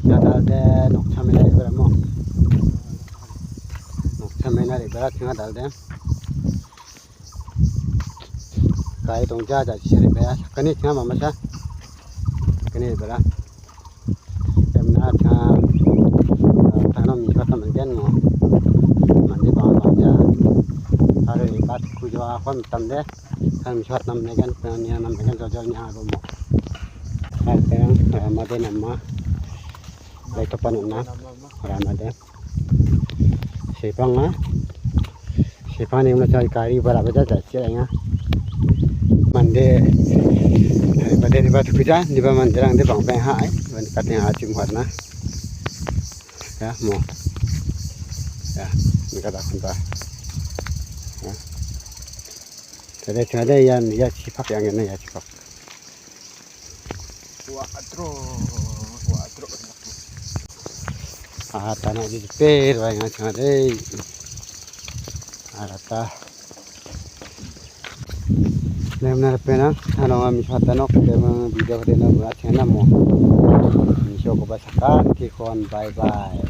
Jada de nok chamela de beramo. Nok chamela de berat nga dal de. Kai tong jaja sire be kani chama masa. Kani bera. Emna tha thano mi khatam gen mo. Mandi ba ba ja. Are bat ku jwa kham tam de. Thang mi shot nam ne gen nya nam gen jo jo nya go mo. Hai tang ma de nam ma. Lai to pan na rama de sepang na sepang ni mla chai kari bara baja ja che nga mande hai bade ni bat kuja ni ba mandirang de bang bang hai ban katne ha chim hot na ya mo ya ni kata kunta ya tade yan ya sipak yang ne ya sipak wa atro tanah di per vai nga dei arata lemna pena ano mi fatano ke video de na ba chena mo mi shoko ba sakan ki kon bye bye